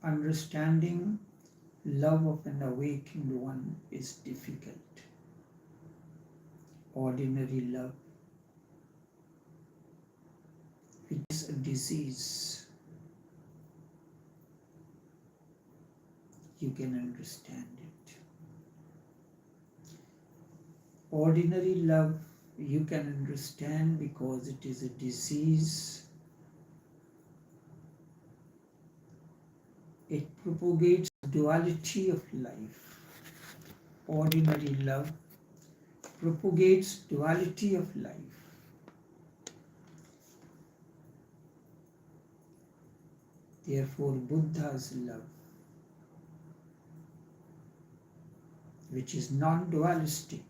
Understanding love of an awakened one is difficult. Ordinary love, which is a disease, you can understand it. Ordinary love you can understand because it is a disease. It propagates duality of life. Ordinary love propagates duality of life. Therefore, Buddha's love, which is non-dualistic,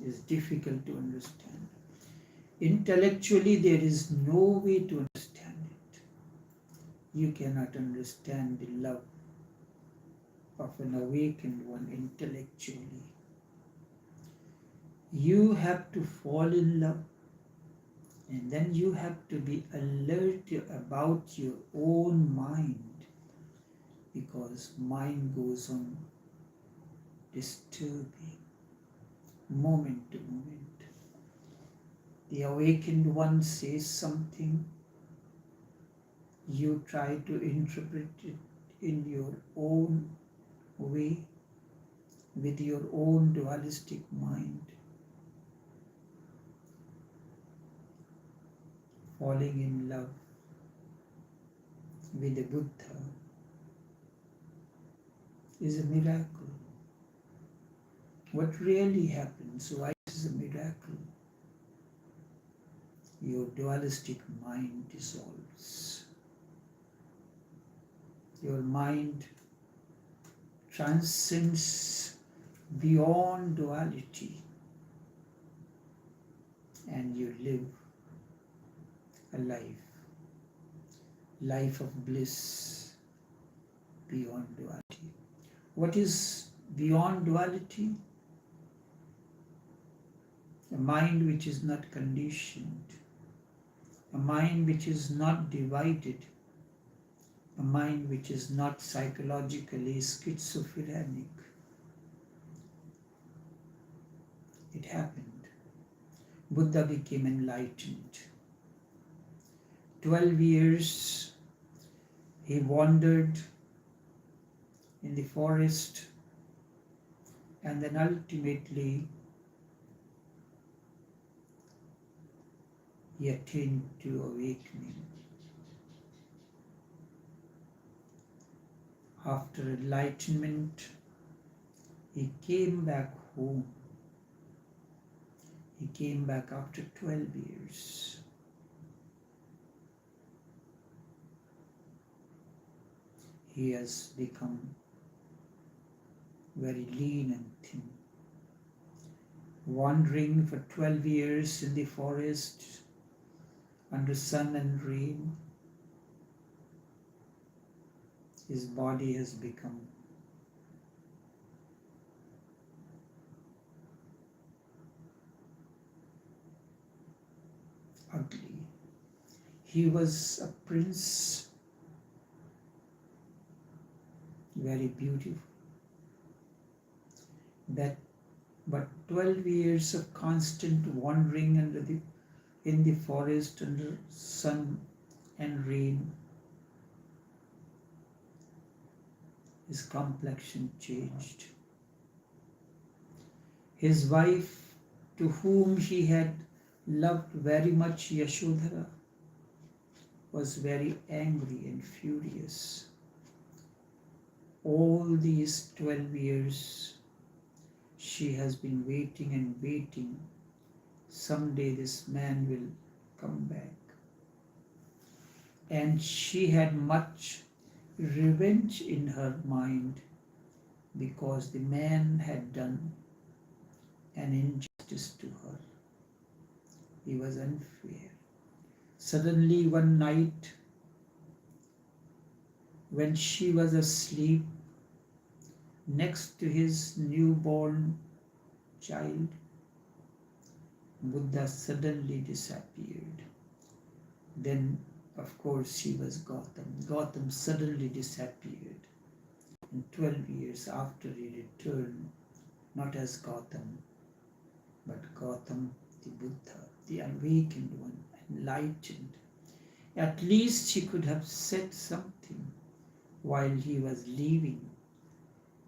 is difficult to understand. Intellectually, there is no way to understand it. You cannot understand the love of an awakened one intellectually. You have to fall in love, and then you have to be alert about your own mind, because mind goes on disturbing moment to moment. The awakened one says something, you try to interpret it in your own way, with your own dualistic mind, falling in love with the Buddha is a miracle. What really happens? Why is a miracle? Your dualistic mind dissolves. Your mind transcends beyond duality, and you live a life of bliss beyond duality. What is beyond duality? A mind which is not conditioned, a mind which is not divided, a mind which is not psychologically schizophrenic. It happened. Buddha became enlightened. 12 years he wandered in the forest, and then ultimately he attained to awakening. After enlightenment, he came back home. He came back after 12 years. He has become very lean and thin. Wandering for 12 years in the forest under sun and rain, his body has become ugly. He was a prince, very beautiful. But 12 years of constant wandering in the forest under sun and rain, his complexion changed. His wife, to whom he had loved very much, Yashodhara, was very angry and furious. All these 12 years she has been waiting and waiting. Someday this man will come back. And she had much revenge in her mind, because the man had done an injustice to her. He was unfair. Suddenly one night, when she was asleep next to his newborn child, Buddha suddenly disappeared. Then, of course, she was Gautam. Gautam suddenly disappeared. And 12 years after he returned, not as Gautam, but Gautam the Buddha, the awakened one, enlightened. At least he could have said something while he was leaving.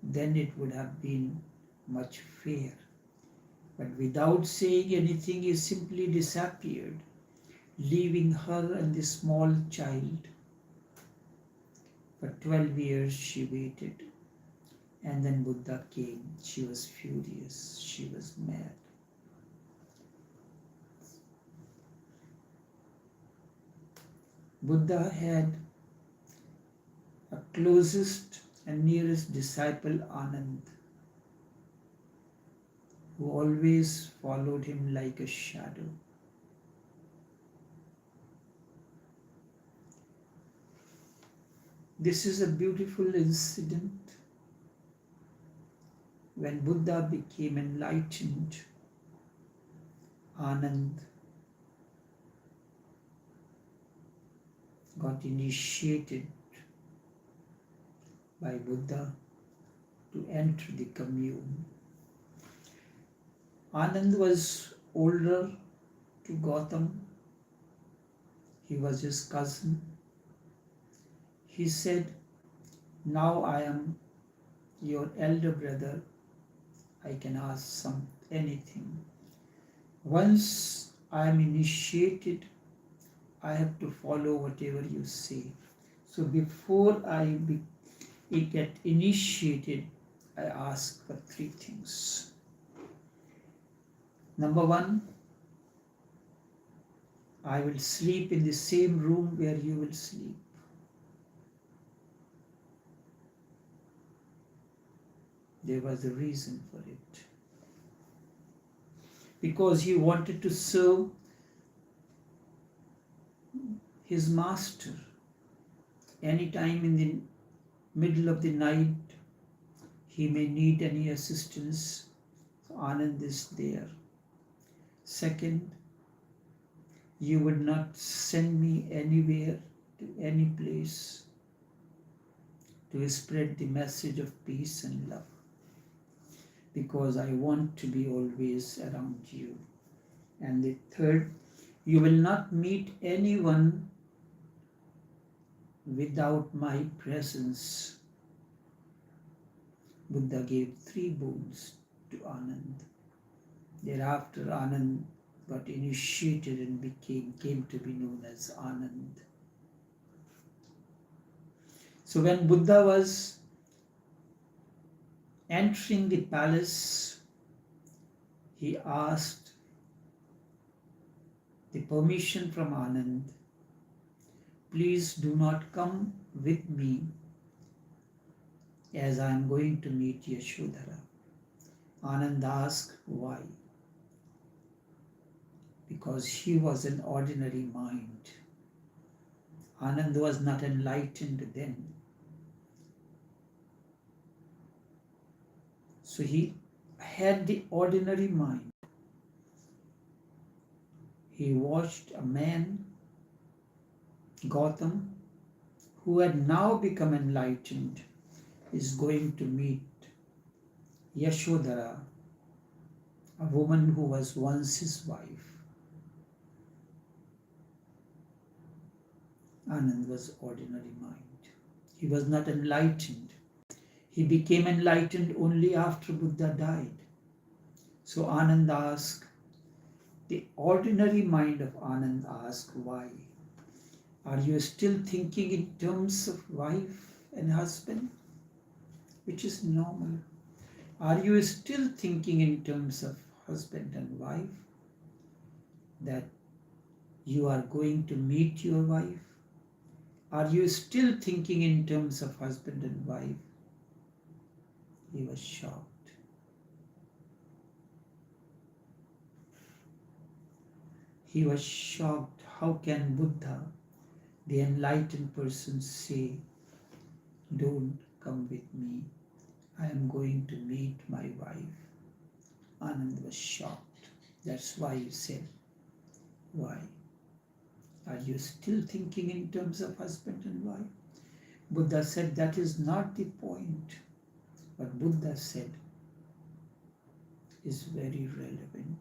Then it would have been much fair. But without saying anything, he simply disappeared, leaving her and the small child. For 12 years she waited. And then Buddha came. She was furious. She was mad. Buddha had a closest and nearest disciple, Anand, who always followed him like a shadow. This is a beautiful incident. When Buddha became enlightened, Anand got initiated by Buddha to enter the commune. Anand was older to Gautam. He was his cousin. He said, "Now I am your elder brother. I can ask anything. Once I am initiated, I have to follow whatever you say. So before I get initiated, I ask for 3 things. Number 1, I will sleep in the same room where you will sleep. There was a reason for it. Because he wanted to serve his master. Anytime in the middle of the night, he may need any assistance. So Anand is there. Second, you would not send me anywhere to any place to spread the message of peace and love, because I want to be always around you. And the third, you will not meet anyone without my presence. Buddha gave 3 boons to Anand. Thereafter, Anand got initiated and came to be known as Anand. So when Buddha was entering the palace, he asked the permission from Anand. Please do not come with me, as I am going to meet Yashodhara. Anand asked why. Because he was an ordinary mind. Anand was not enlightened then. So he had the ordinary mind. He watched a man, Gautam, who had now become enlightened, is going to meet Yashodhara, a woman who was once his wife. Anand was ordinary mind. He was not enlightened. He became enlightened only after Buddha died. So Anand asked, the ordinary mind of Anand asked, why? Are you still thinking in terms of wife and husband? Which is normal. Are you still thinking in terms of husband and wife? That you are going to meet your wife? Are you still thinking in terms of husband and wife? He was shocked. He was shocked. How can Buddha, the enlightened person, say, don't come with me, I am going to meet my wife? Anand was shocked. That's why he said, why? Are you still thinking in terms of husband and wife? Buddha said that is not the point. What Buddha said is very relevant.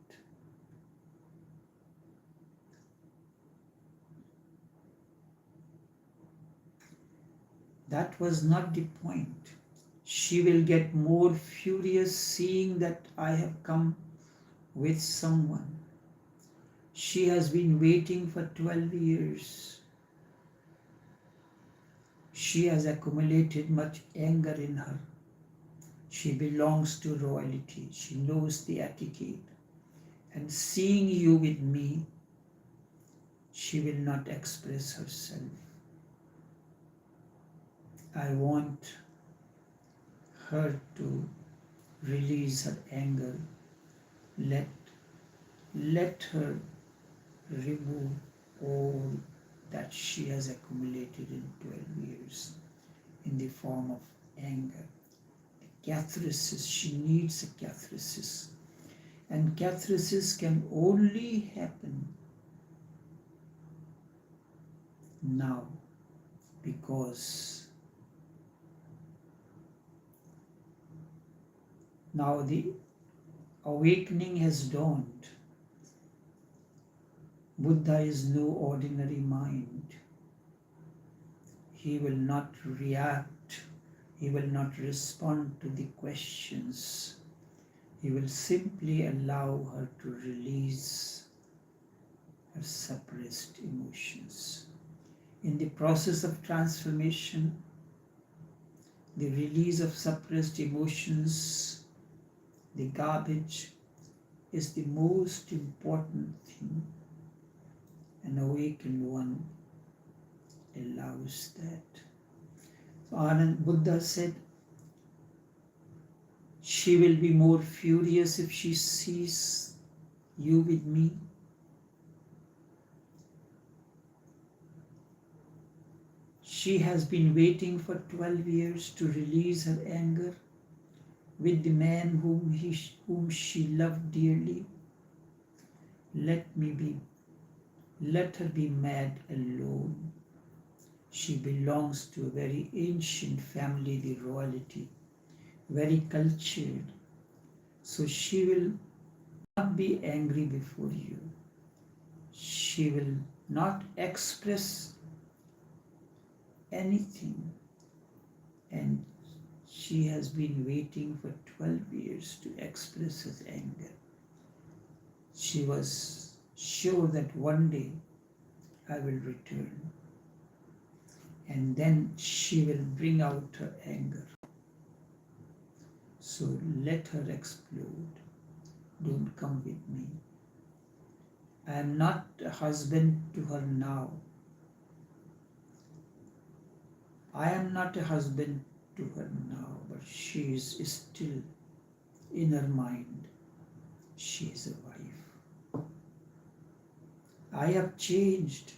That was not the point. She will get more furious seeing that I have come with someone. She has been waiting for 12 years. She has accumulated much anger in her. She belongs to royalty. She knows the etiquette. And seeing you with me, she will not express herself. I want her to release her anger. Let her remove all that she has accumulated in 12 years in the form of anger. The catharsis, she needs a catharsis. And catharsis can only happen now because now the awakening has dawned. Buddha is no ordinary mind. He will not react. He will not respond to the questions. He will simply allow her to release her suppressed emotions. In the process of transformation, the release of suppressed emotions, the garbage, is the most important thing. An awakened one allows that. So Anand Buddha said, she will be more furious if she sees you with me. She has been waiting for 12 years to release her anger with the man whom she loved dearly. Let her be mad alone. She belongs to a very ancient family, the royalty, very cultured. So she will not be angry before you. She will not express anything. And she has been waiting for 12 years to express her anger. She was sure that one day I will return. And then she will bring out her anger. So let her explode. Don't come with me. I am not a husband to her now. I am not a husband to her now, but she is still in her mind. She is a wife. I have changed.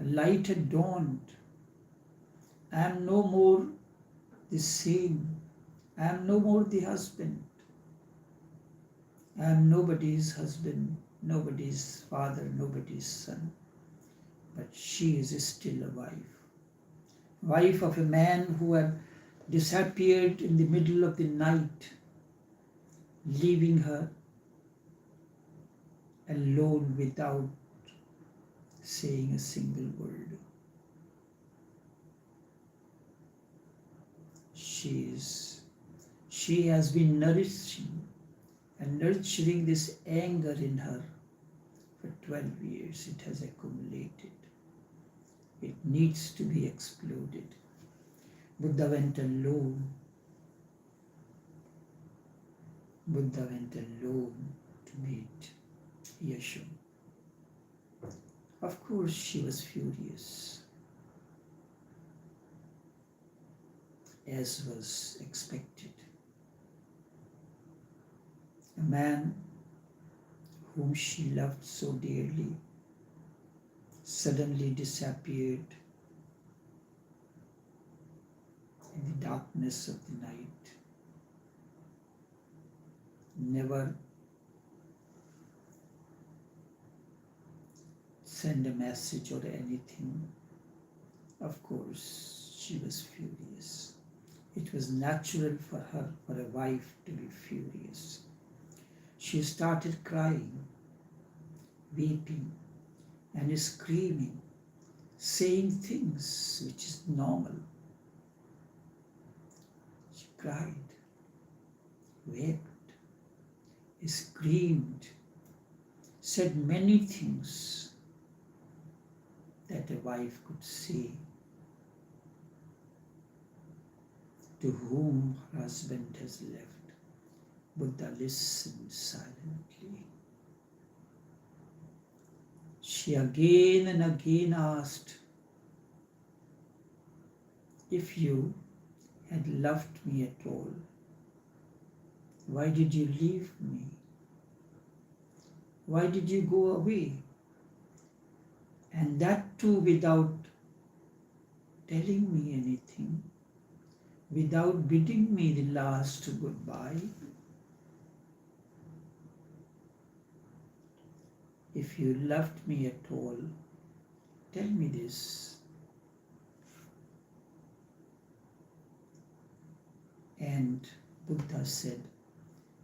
A light had dawned. I am no more the same. I am no more the husband. I am nobody's husband, nobody's father, nobody's son. But she is still a wife. Wife of a man who had disappeared in the middle of the night, leaving her alone without saying a single word. She has been nourishing and nurturing this anger in her for 12 years. It has accumulated. It needs to be exploded. Buddha went alone. Buddha went alone to meet Yashu. Of course, she was furious, as was expected. A man whom she loved so dearly suddenly disappeared in the darkness of the night. Never send a message or anything. Of course, she was furious. It was natural for her, for a wife, to be furious. She started crying, weeping, and screaming, saying things which is normal. She cried, wept, screamed, said many things that a wife could say to whom her husband has left. Buddha listened silently. She again and again asked, if you had loved me at all, why did you leave me? Why did you go away? And that too without telling me anything, without bidding me the last goodbye. If you loved me at all, tell me this. And Buddha said,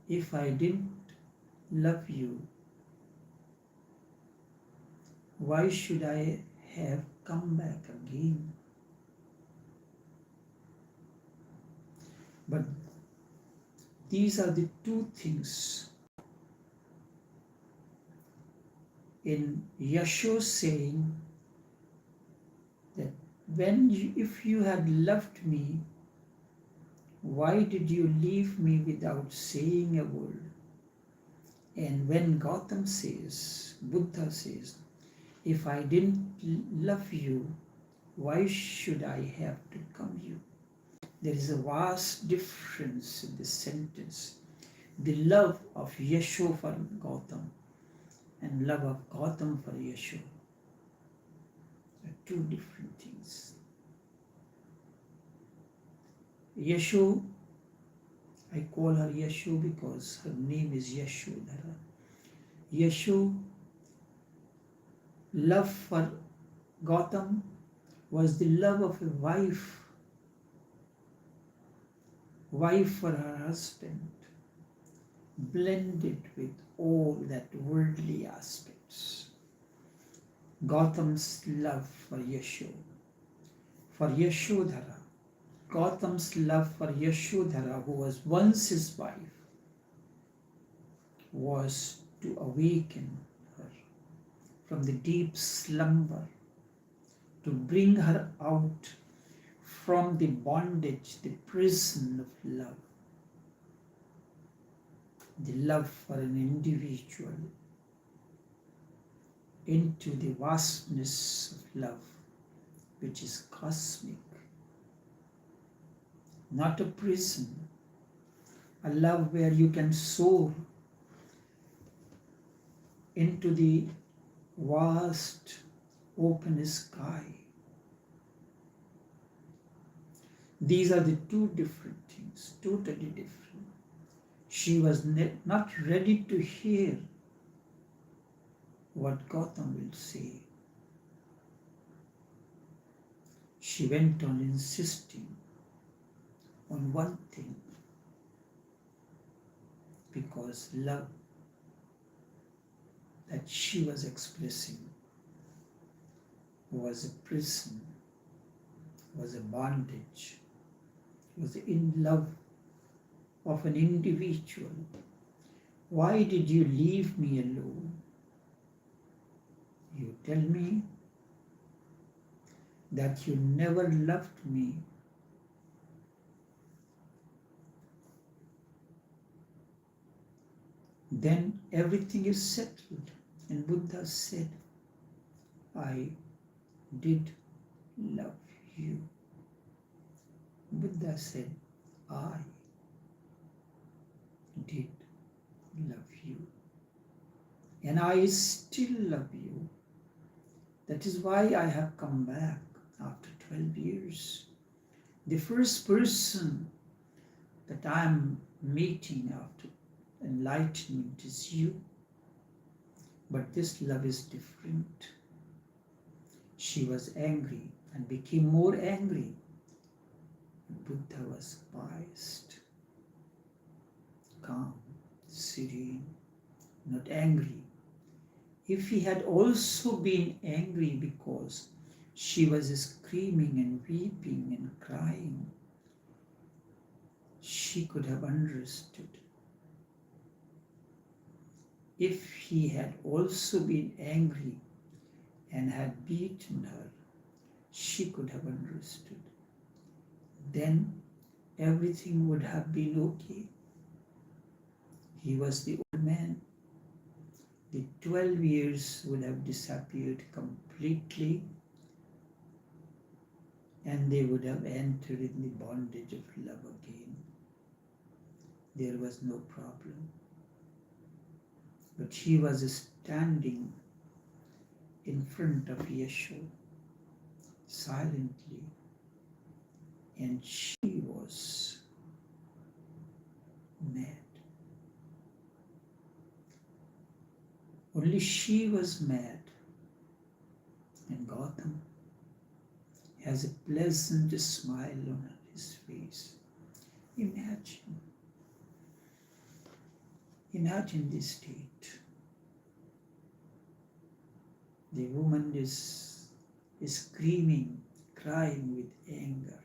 if I didn't love you, why should I have come back again? But these are the two things in Yasho's saying that if you had loved me, why did you leave me without saying a word? And when Gautam says, Buddha says, if I didn't love you, why should I have to come you? There is a vast difference in this sentence. The love of Yasho for Gautam and love of Gautam for Yasho are two different things. Yasho, I call her Yasho because her name is Yashodhara. Yasho, love for Gautam was the love of a wife for her husband, blended with all that worldly aspects. Gautam's love for Yasho, for Yashodhara, Gautam's love for Yashodhara, who was once his wife, was to awaken her from the deep slumber, to bring her out from the bondage, the prison of love, the love for an individual, into the vastness of love, which is cosmic, not a prison, a love where you can soar into the vast open sky. These are the two different things, totally different. She was not ready to hear what Gautam will say. She went on insisting on one thing, because love that she was expressing was a prison, was a bondage, was in love of an individual. Why did you leave me alone? You tell me that you never loved me. Then everything is settled. And Buddha said, I did love you. Buddha said, I did love you. And I still love you. That is why I have come back after 12 years. The first person that I am meeting after enlightenment is you. But this love is different. She was angry. and became more angry. Buddha was poised, calm, serene, not angry. If he had also been angry because she was screaming and weeping and crying, she could have understood. If he had also been angry and had beaten her, she could have understood. Then everything would have been okay. He was the old man. The 12 years would have disappeared completely, and they would have entered in the bondage of love again. There was no problem. But he was standing in front of Yeshu silently, and she was mad. Only she was mad, and Gautam has a pleasant smile on his face. Imagine this state. The woman is screaming, crying with anger.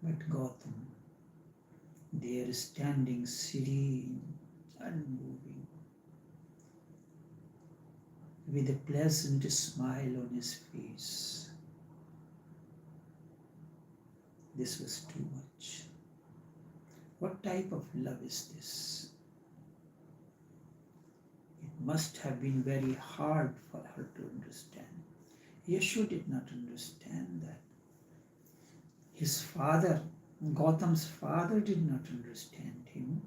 But Gautam, there standing serene, unmoving, with a pleasant smile on his face. This was too much. What type of love is this? It must have been very hard for her to understand. Yeshu did not understand that. His father, Gautam's father, did not understand him.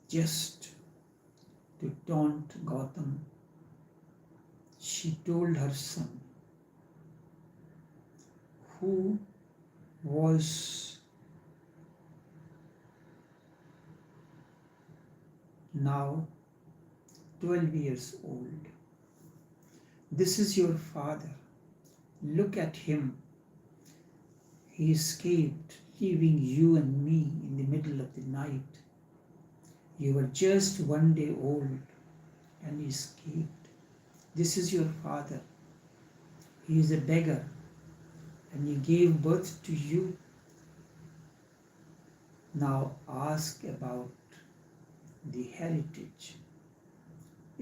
Just to taunt Gautam, she told her son, who was now 12 years old, "This is your father. Look at him. He escaped, leaving you and me in the middle of the night. You were just 1 day old and he escaped. This is your father. He is a beggar and he gave birth to you. Now ask about the heritage.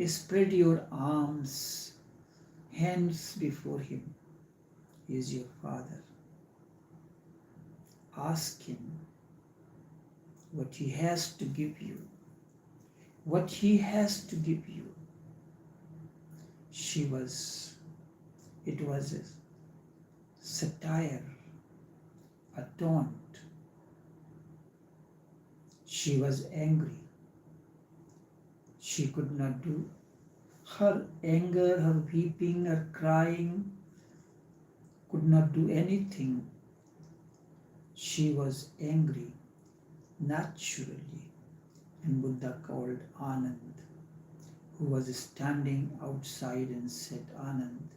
Spread your arms, hands before him. He is your father. Ask him what he has to give you. What he has to give you." It was a satire, a taunt. She was angry. She could not do. Her anger, her weeping, her crying could not do anything. She was angry naturally. And Buddha called Anand, who was standing outside, and said, "Anand,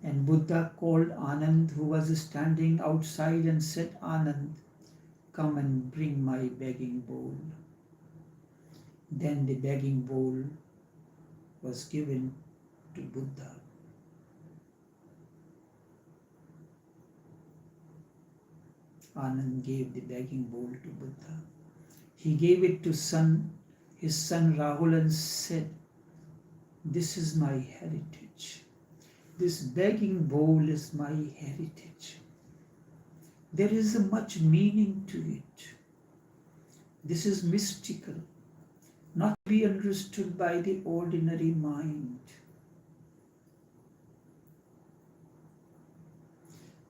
and Buddha called Anand, who was standing outside, and said, "Anand, come and bring my begging bowl." Then the begging bowl was given to Buddha. Anand gave the begging bowl to Buddha. He gave it to his son Rahul, and said, "This is my heritage. This begging bowl is my heritage. There is much meaning to it. This is mystical, not to be understood by the ordinary mind.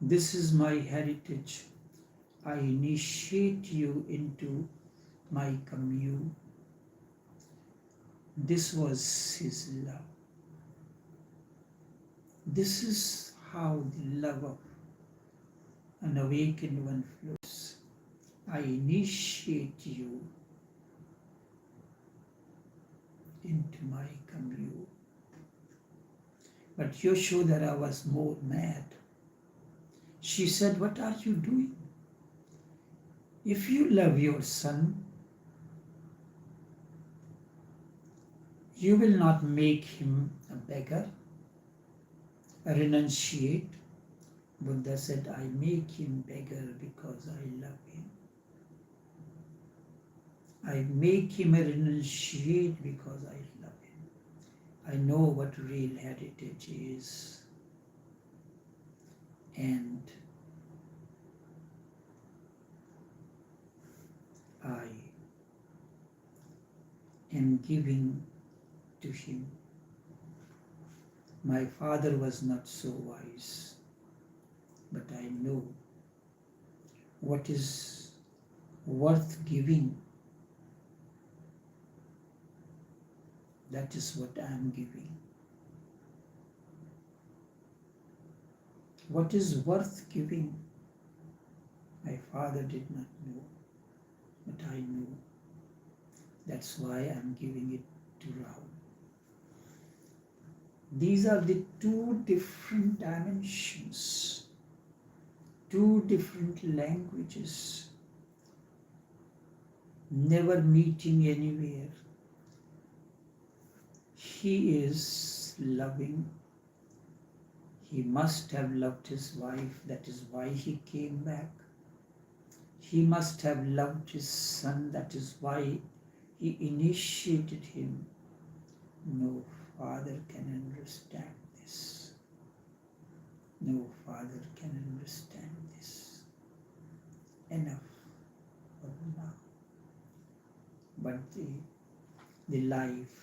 This is my heritage. I initiate you into my commune." This was his love. This is how the love of an awakened one flows. I initiate you into my commune. But Yashodhara was more mad. She said, what are you doing? If you love your son, you will not make him a beggar, a renunciate. Buddha said, I make him beggar because I love him. I make him a renunciate because I love him. I know what real heritage is. And I am giving to him. My father was not so wise, but I know what is worth giving. That is what I am giving. What is worth giving? My father did not know, but I know. That's why I am giving it to Rahul. These are the two different dimensions, two different languages, never meeting anywhere. He is loving. He must have loved his wife. That is why he came back. He must have loved his son. That is why he initiated him. No father can understand this. No father can understand this. Enough for now. But the life,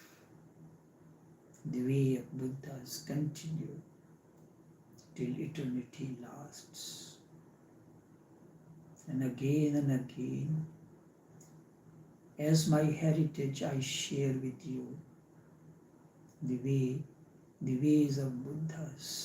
the way of Buddhas continue till eternity lasts. And again, as my heritage I share with you the ways of Buddhas.